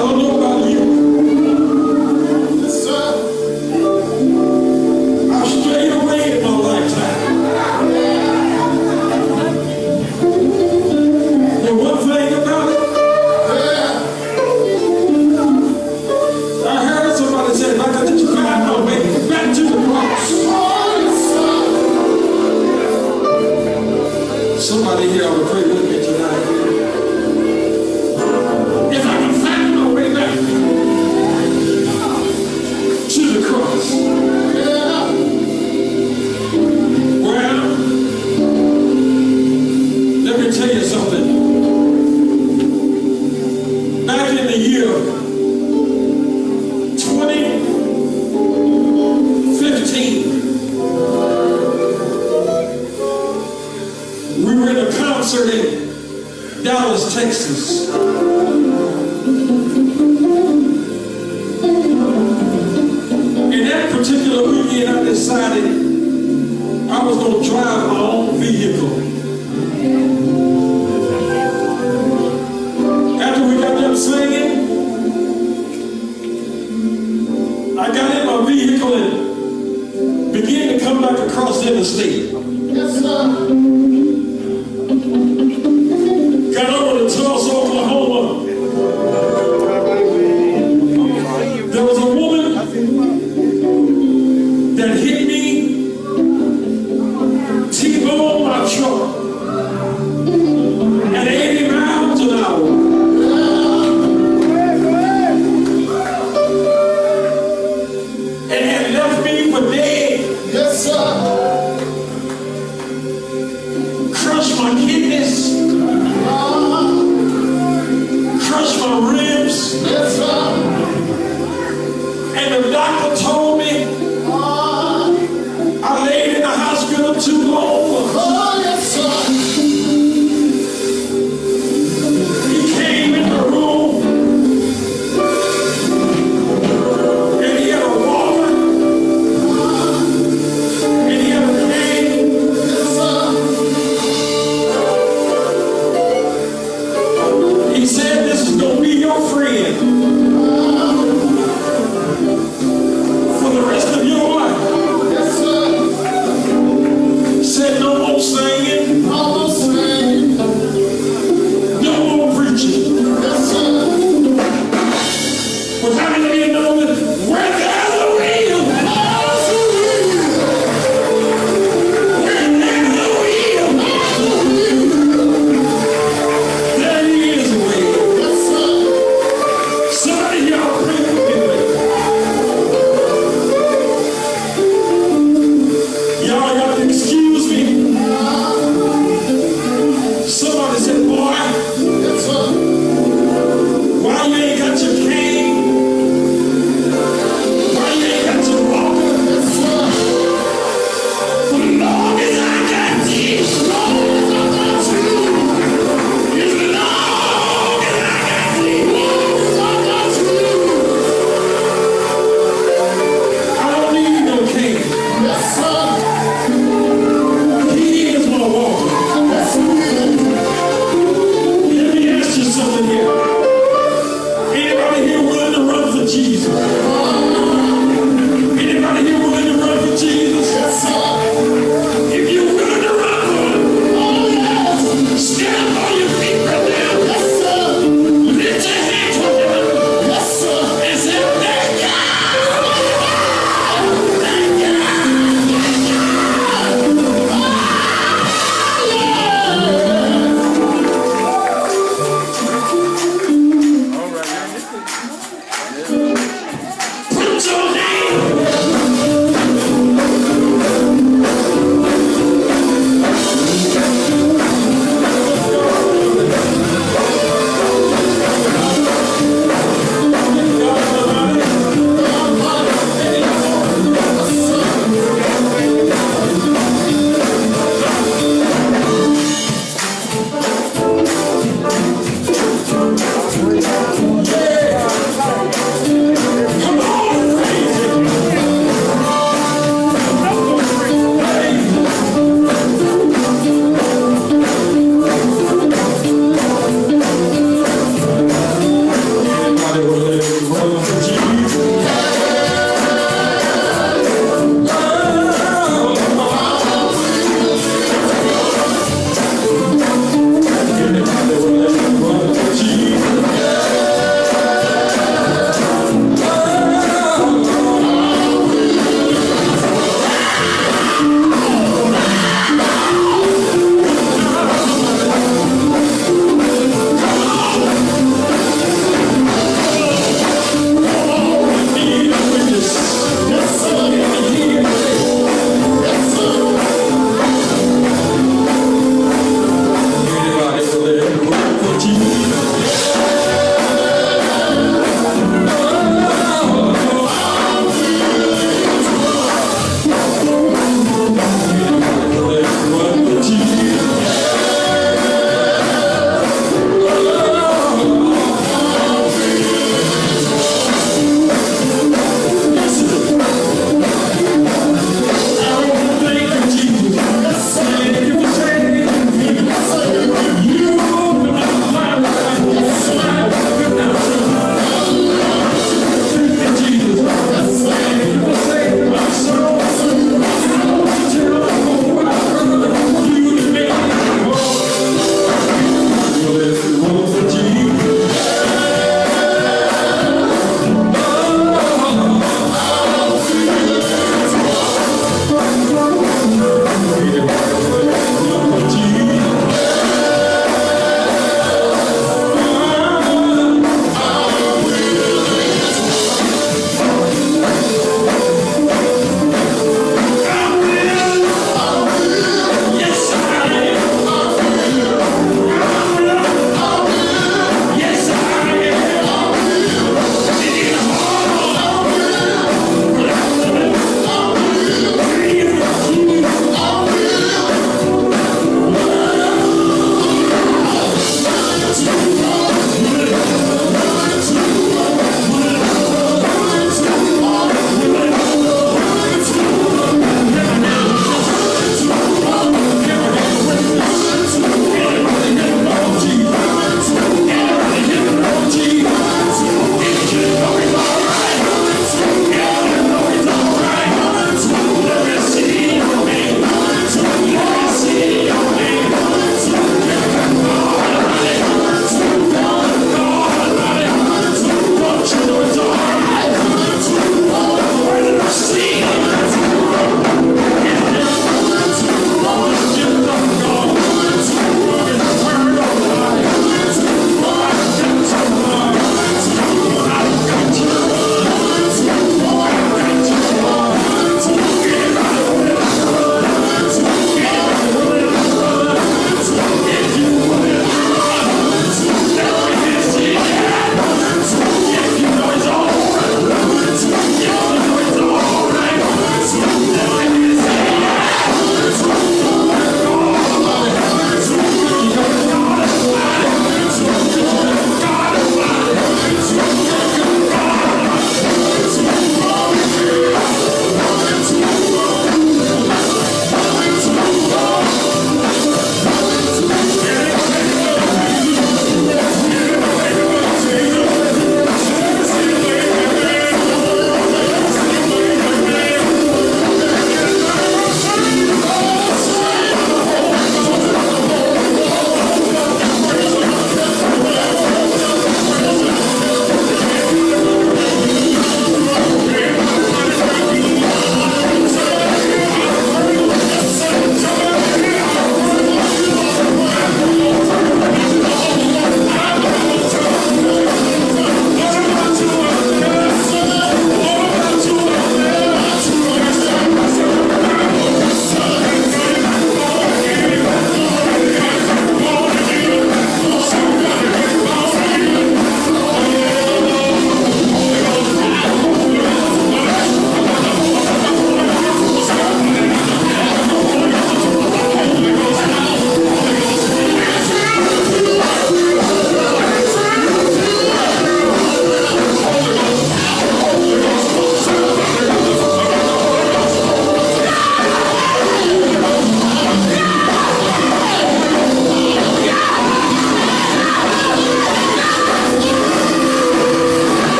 don't know about you. Yes, sir. I've strayed away in my lifetime. And one thing about it, I heard somebody say, if I got to find my way back to the cross. Somebody here ought to pray with me tonight. If I can find my way back to the cross. Well, let me tell you something. Back in the year 2015, we were in a concert in Dallas, Texas. And that particular weekend, I decided I was going to drive my own vehicle. After we got done singing, I got in my vehicle and began to come back across the interstate. Yes, sir. Got over to Tulsa, Oklahoma. There was a woman that hit me, T-boned my truck at 80 miles an hour. And had left me for dead. Yes, sir.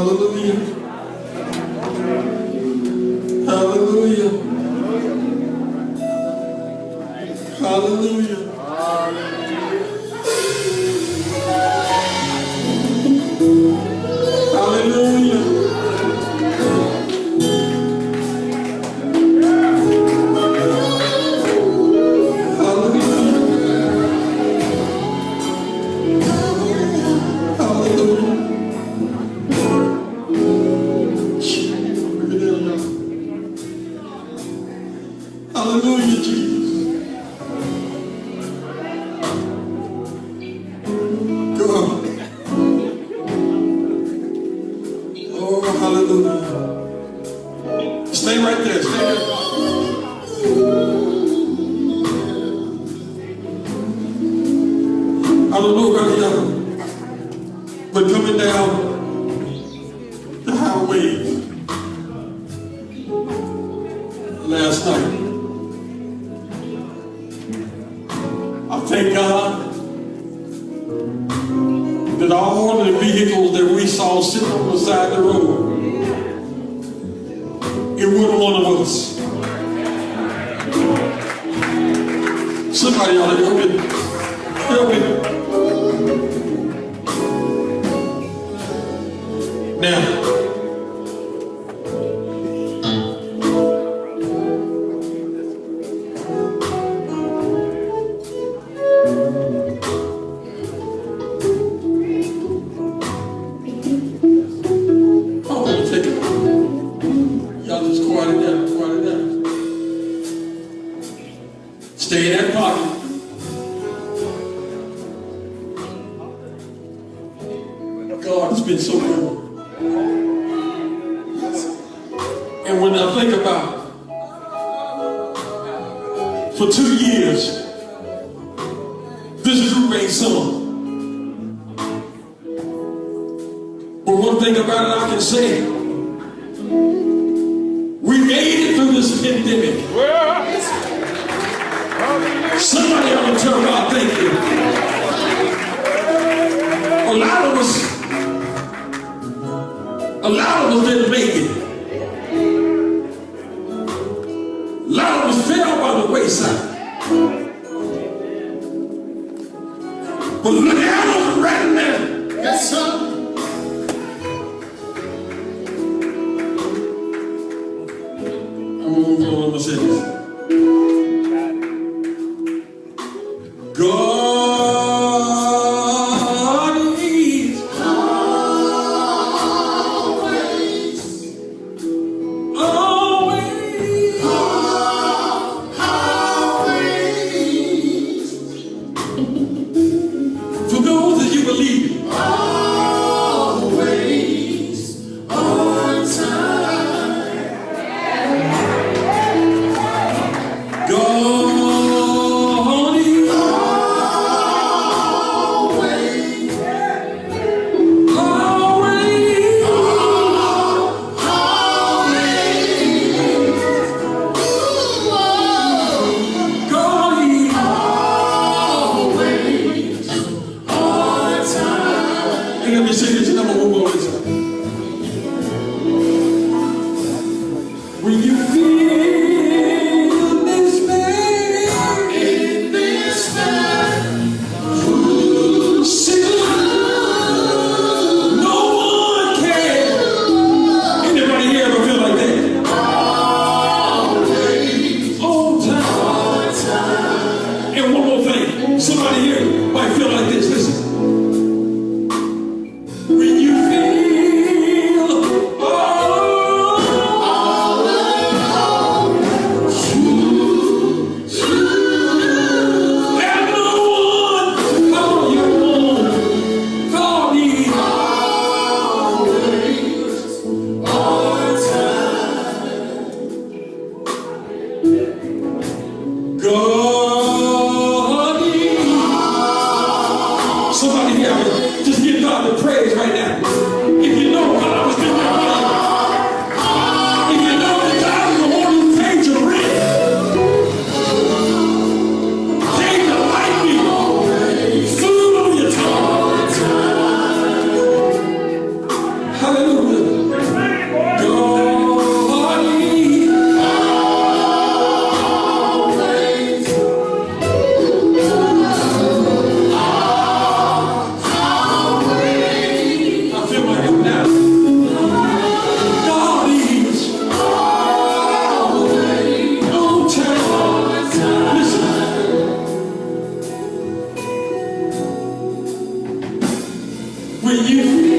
Hallelujah. Hallelujah. Hallelujah. Hallelujah. Hallelujah, Jesus. Go on. Oh, hallelujah. Stay right there. Stay there. I don't know about y'all, but coming down the highway last night, I thank God that all of the vehicles that we saw sitting on the side of the road, it wasn't one of us. Somebody ought to help me. Help me. Now, stay in that pocket. God has been so good. And when I think about for 2 years, this group ain't sung. But one thing about it I can say, we made it through this pandemic. Somebody ought to tell God thank you. A lot of us didn't make it. A lot of us fell by the wayside. But look out on the right now. Yes, sir. I'm gonna move on and say this. God is always for those that you believe, always on time. God let me say this and I'm gonna move on this time. When you feel this man in this man, no one can. Anybody here ever feel like that? Always on time. And one more thing, somebody here might feel like this. Listen. Somebody here, just give God the praise right now. If you know God, I was giving you praise. If you know that God is the one who paid your rent, paid the light bill, food on your table. Hallelujah. when you